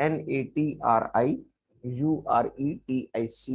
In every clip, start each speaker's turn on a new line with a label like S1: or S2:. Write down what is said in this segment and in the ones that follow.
S1: NATRI URETIC،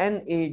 S1: Na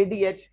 S1: ADH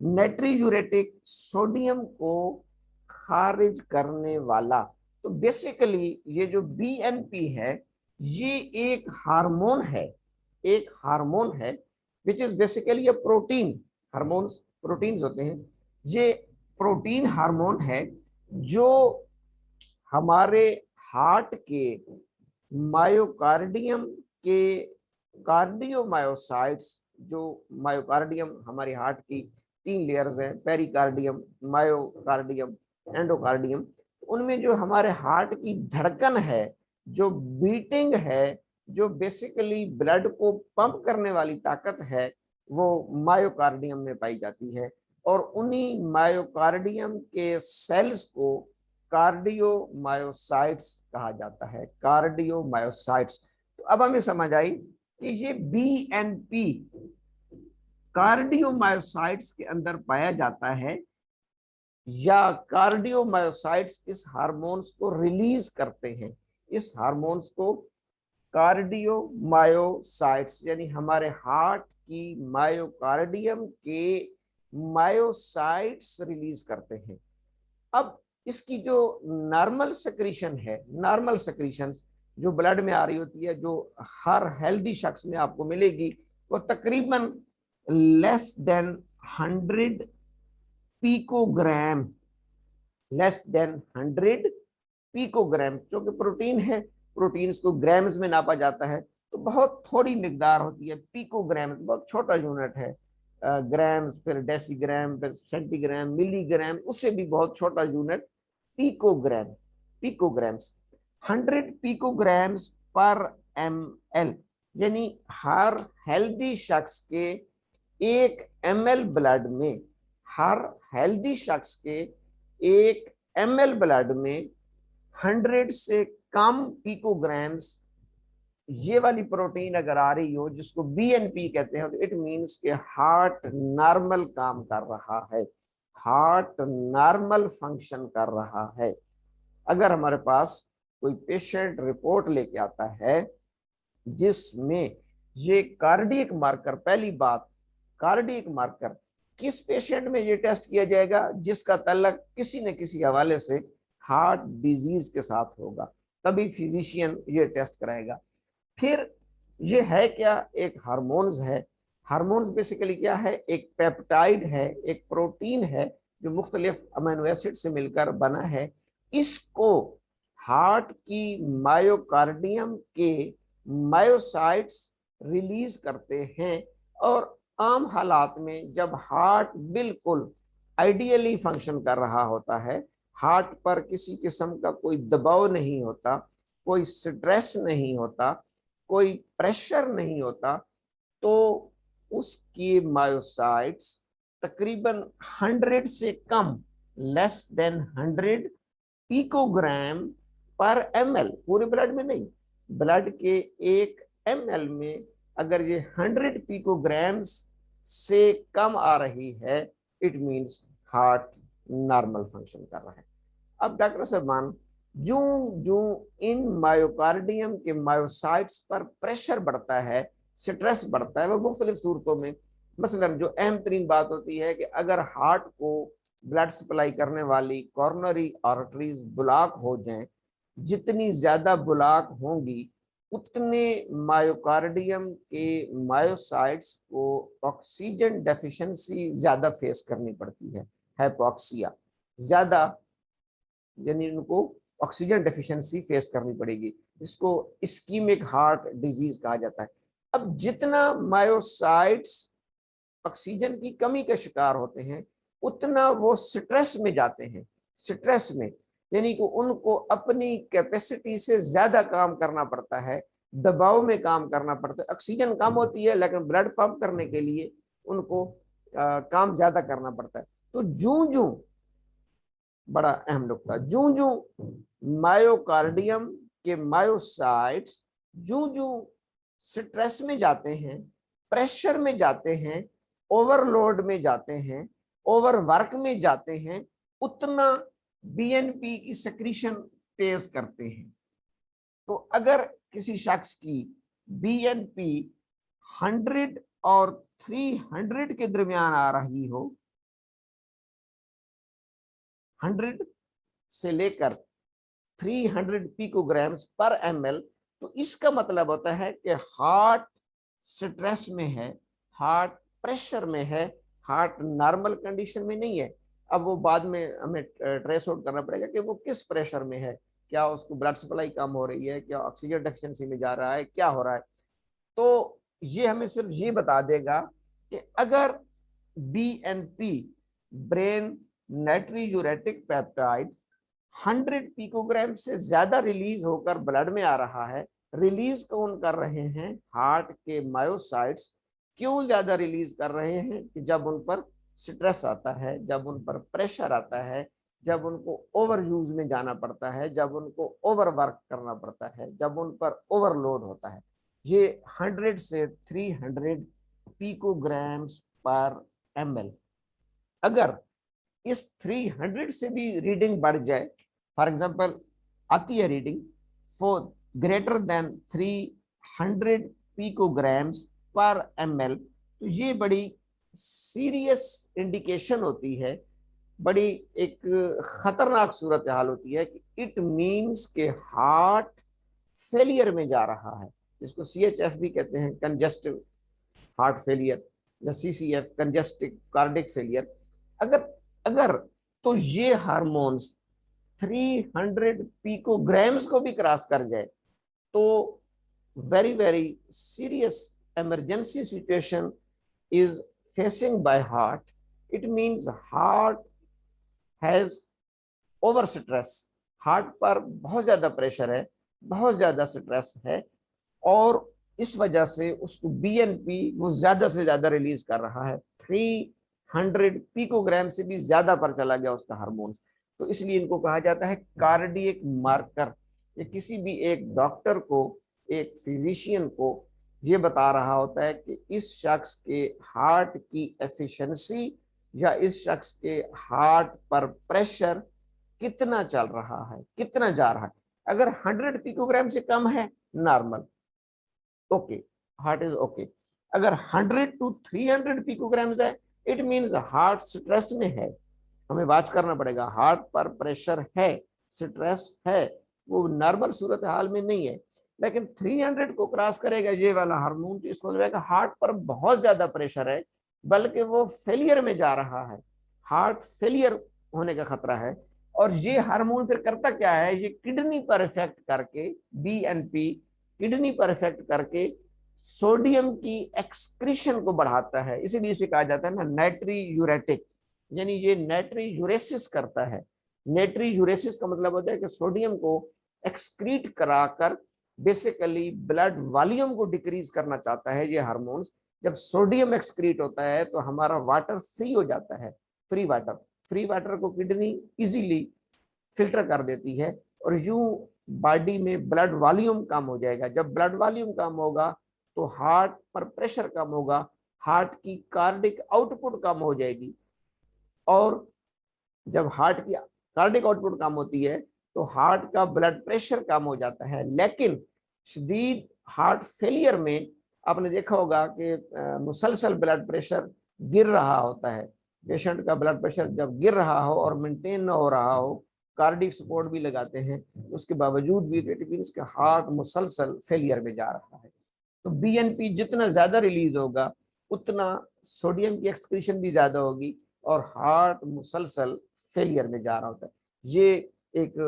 S1: natriuretic, sodium को खारिज करने वाला। तो बेसिकली ये जो बीएनपी है ये एक हार्मोन है, एक हार्मोन है which is basically a protein. Hormones proteins होते हैं, ये प्रोटीन हार्मोन है जो हमारे हार्ट के मायोकार्डियम के कार्डियोमायोसाइट्स, जो मायोकार्डियम हमारे हार्ट की 3 लेयर्स हैं, पेरिकार्डियम, मायोकार्डियम, एंडोकार्डियम, उनमें जो हमारे हार्ट की धड़कन है, जो बीटिंग है, जो बेसिकली ब्लड को पंप करने वाली ताकत है, वो मायोकार्डियम में पाई जाती है। और उन्हीं मायोकार्डियम के सेल्स को कार्डियोमायोसाइट्स कहा जाता है, कार्डियोमायोसाइट्स। तो अब हमें समझ आई कि ये बीएनपी कार्डियोमायोसाइट्स के अंदर पाया जाता है, या कार्डियोमायोसाइट्स इस हार्मोन्स को रिलीज करते हैं। इस हार्मोन्स को कार्डियोमायोसाइट्स यानी हमारे हार्ट की मायोकार्डियम के मायोसाइट्स रिलीज करते हैं। अब इसकी जो नॉर्मल सेक्रीशन है, नॉर्मल सेक्रीशन जो ब्लड में आ रही होती है, जो हर हेल्दी शख्स में आपको मिलेगी, वो तकरीबन less than 100 picogram, less than 100 picogram. क्योंकि प्रोटीन है, प्रोटीन्स को ग्राम्स में नापा जाता है, तो बहुत थोड़ी मिकदार होती है। पिकोग्राम बहुत छोटा यूनिट है, ग्राम्स, फिर डेसीग्राम, फिर सेंटीग्राम, मिलीग्राम, उससे भी बहुत छोटा यूनिट पिकोग्राम, पिकोग्राम्स। 100 पिकोग्राम्स पर ml, यानी हर हेल्दी शख्स के 1 ml ब्लड में, हर हेल्दी शख्स के 1 ml ब्लड में 100 से कम पिकोग्राम्स ये वाली प्रोटीन अगर आ रही हो, जिसको बीएनपी कहते हैं, तो इट मींस के हार्ट नॉर्मल काम कर रहा है, हार्ट नॉर्मल फंक्शन कर रहा है। अगर हमारे पास कोई पेशेंट रिपोर्ट लेके आता है जिसमें ये कार्डियक मार्कर, पहली बात कार्डियक मार्कर किस पेशेंट में ये टेस्ट किया जाएगा, जिसका तल्लक किसी न किसी हवाले से हार्ट डिजीज के साथ होगा, तभी फिजिशियन ये टेस्ट कराएगा। फिर ये है क्या, एक हार्मोन्स है। हार्मोन्स बेसिकली क्या है, एक पेप्टाइड है, एक प्रोटीन है जो मुख्तलिफ अमीनो एसिड से मिलकर बना है। इसको हार्ट की मायोकार्डियम के मायोसाइट्स रिलीज करते हैं। और आम हालात में जब हार्ट बिल्कुल आइडियली फंक्शन कर रहा होता है, हार्ट पर किसी किस्म का कोई दबाव नहीं होता, कोई स्ट्रेस नहीं होता, कोई प्रेशर नहीं होता, तो उसकी मायोसाइट्स तकरीबन 100 से कम, लेस देन 100 पिकोग्राम पर ml, पूरे ब्लड में नहीं, ब्लड के 1 ml में अगर ये 100 पिकोग्राम्स से कम आ रही है, it means heart normal function कर रहा है। अब डॉक्टर साहब, जो जो इन मायोकार्डियम के मायोसाइट्स पर प्रेशर बढ़ता है, स्ट्रेस बढ़ता है, वो मुख्तलिफ सूरतों में, मसलन जो अहम तरीन बात होती है कि अगर हार्ट को ब्लड सप्लाई करने वाली कॉर्नरी आर्टरीज ब्लॉक हो जाएं, जितनी ज्यादा ब्लॉक होंगी उतने मायोकार्डियम के मायोसाइट्स को ऑक्सीजन डेफिशिएंसी ज्यादा फेस करनी पड़ती है, हाइपोक्सिया ज्यादा, यानी उनको ऑक्सीजन डेफिशिएंसी फेस करनी पड़ेगी। इसको इस्कीमिक हार्ट डिजीज कहा जाता है। अब जितना मायोसाइट्स ऑक्सीजन की कमी का शिकार होते हैं, उतना वो स्ट्रेस में जाते हैं, स्ट्रेस में, यानी कि उनको अपनी कैपेसिटी से ज्यादा काम करना पड़ता है, दबाव में काम करना पड़ता है। ऑक्सीजन कम होती है लेकिन ब्लड पंप करने के लिए उनको काम ज्यादा करना पड़ता है। तो जूं जूं, बड़ा अहम नुकता, जूं जूं मायोकार्डियम के मायोसाइट्स जूं जूं स्ट्रेस में जाते हैं, प्रेशर में जाते हैं, ओवरलोड में जाते हैं, ओवरवर्क में जाते हैं, उतना बीएनपी की सेक्रीशन तेज करते हैं। तो अगर किसी शख्स की बीएनपी 100 और 300 के दरमियान आ रही हो, 100 से लेकर 300 पिकोग्राम्स पर ml, तो इसका मतलब होता है कि हार्ट स्ट्रेस में है, हार्ट प्रेशर में है, हार्ट नॉर्मल कंडीशन में नहीं है। अब वो बाद में हमें ट्रेस आउट करना पड़ेगा कि वो किस प्रेशर में है, क्या उसको ब्लड सप्लाई कम हो रही है, क्या ऑक्सीजन डेफिशिएंसी में जा रहा है, क्या हो रहा है। तो ये हमें सिर्फ ये बता देगा कि अगर BNP ब्रेन नाइट्रोयूरेटिक पेप्टाइड 100 पिकोग्राम से ज्यादा रिलीज होकर ब्लड में आ रहा है, रिलीज कौन कर रहे हैं, हार्ट के मायोसाइट्स। क्यों ज्यादा रिलीज कर रहे हैं कि जब उन पर स्ट्रेस आता है, जब उन पर प्रेशर आता है, जब उनको ओवर यूज में जाना पड़ता है, जब उनको ओवर वर्क करना पड़ता है, जब उन पर ओवरलोड होता है। ये 100 से 300 पिकोग्राम्स पर ml। अगर इस 300 से भी रीडिंग बढ़ जाए, फॉर एग्जांपल आती है रीडिंग फॉर ग्रेटर देन 300 पिकोग्राम्स पर ml, तो ये बड़ी सीरियस इंडिकेशन होती है, बड़ी एक खतरनाक सूरत हाल होती है कि इट मीन्स के हार्ट फेलियर में जा रहा है, जिसको CHF भी कहते हैं, कंजेस्टिव हार्ट फेलियर, या CCF कंजेस्टिव कार्डिक फेलियर। अगर अगर तो ये हार्मोन्स 300 पिकोग्राम्स को भी क्रॉस कर जाए तो very very serious emergency situation is facing by heart. It means heart has over stress, heart पर बहुत ज्यादा प्रेशर है, बहुत ज्यादा स्ट्रेस है, और इस वजह से उसको BNP वो ज्यादा से ज्यादा रिलीज कर रहा है, 300 पिकोग्राम से भी ज्यादा पर चला गया उसका हार्मोन। तो इसलिए इनको कहा जाता है कार्डियक मार्कर। ये किसी भी एक डॉक्टर को, एक फिजिशियन को ये बता रहा होता है कि इस शख्स के हार्ट की एफिशिएंसी या इस शख्स के हार्ट पर प्रेशर कितना चल रहा है, कितना जा रहा है। अगर 100 पिकोग्राम से कम है, normal, okay, heart is okay. अगर 100 to 300 पिकोग्राम है, इट मींस हार्ट स्ट्रेस में है। हमें बात करना पड़ेगा, हार्ट पर प्रेशर है, स्ट्रेस है, वो नॉर्मल सूरत हाल में नहीं है। लेकिन 300 को क्रॉस करेगा ये वाला हार्मोन, तो इसको लगेगा हार्ट पर बहुत ज्यादा प्रेशर है, बल्कि वो फेलियर में जा रहा है, हार्ट फेलियर होने का खतरा है। और ये हार्मोन फिर करता क्या है, ये किडनी पर इफेक्ट करके, BNP किडनी पर इफेक्ट करके सोडियम की एक्सक्रीशन को बढ़ाता है। इसीलिए इसे कहा जाता है ना नाइट्रीयूरेटिक, यानी ये नाइट्रीयूरेसिस करता है। नाइट्रीयूरेसिस का मतलब होता है कि सोडियम को एक्सक्रीट कराकर बेसिकली ब्लड वॉल्यूम को डिक्रीज करना चाहता है ये हार्मोन्स। जब सोडियम एक्सक्रीट होता है तो हमारा वाटर फ्री हो जाता है, फ्री वाटर को किडनी इजीली फिल्टर कर देती है, और यूं बॉडी में ब्लड वॉल्यूम कम हो जाएगा। जब ब्लड वॉल्यूम कम होगा तो हार्ट पर प्रेशर कम होगा, हार्ट की कार्डिक आउटपुट कम हो जाएगी, और जब हार्ट की कार्डिक आउटपुट कम होती है तो हार्ट का ब्लड प्रेशर कम हो जाता है। लेकिन शदीद हार्ट फेलियर में आपने देखा होगा कि मुसलसल ब्लड प्रेशर गिर रहा होता है। पेशेंट का ब्लड प्रेशर जब गिर रहा हो और मेंटेन ना हो रहा हो, कार्डिक सपोर्ट भी लगाते हैं, उसके बावजूद भी इट मींस कि हार्ट मुसलसल फेलियर में जा रहा है। तो BNP जितना ज्यादा रिलीज होगा उतना सोडियम की एक्सक्रीशन भी ज्यादा होगी, और हार्ट मुसलसल फेलियर में जा रहा होता है। ये एक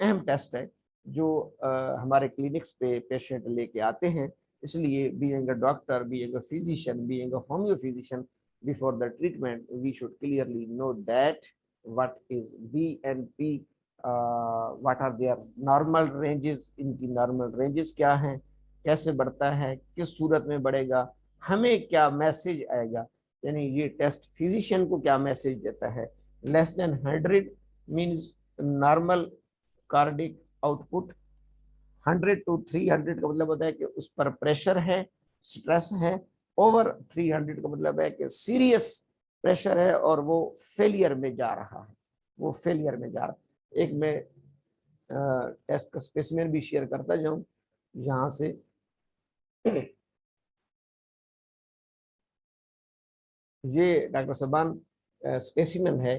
S1: अहम टेस्ट है जो हमारे क्लिनिक्स पे पेशेंट लेके आते हैं। इसलिए being a doctor, being a physician, being a homeo physician, before the treatment we should clearly know that what is BNP, what are their normal ranges, इनकी normal ranges क्या हैं, कैसे बढ़ता है, किस सूरत में बढ़ेगा, हमें क्या मैसेज आएगा, यानी ये टेस्ट फिजिशियन को क्या मैसेज देता है। Less than 100 means normal cardiac output, 100 to 300 का मतलब होता है कि उस पर प्रेशर है, स्ट्रेस है। ओवर 300 का मतलब है कि सीरियस प्रेशर है और वो फेलियर में जा रहा है, वो फेलियर में जा रहा है। एक मैं टेस्ट का स्पेसिमेन भी शेयर करता जाऊं यहाँ से। ये डॉक्टर सबान स्पेसिमेन है,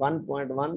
S1: 1.1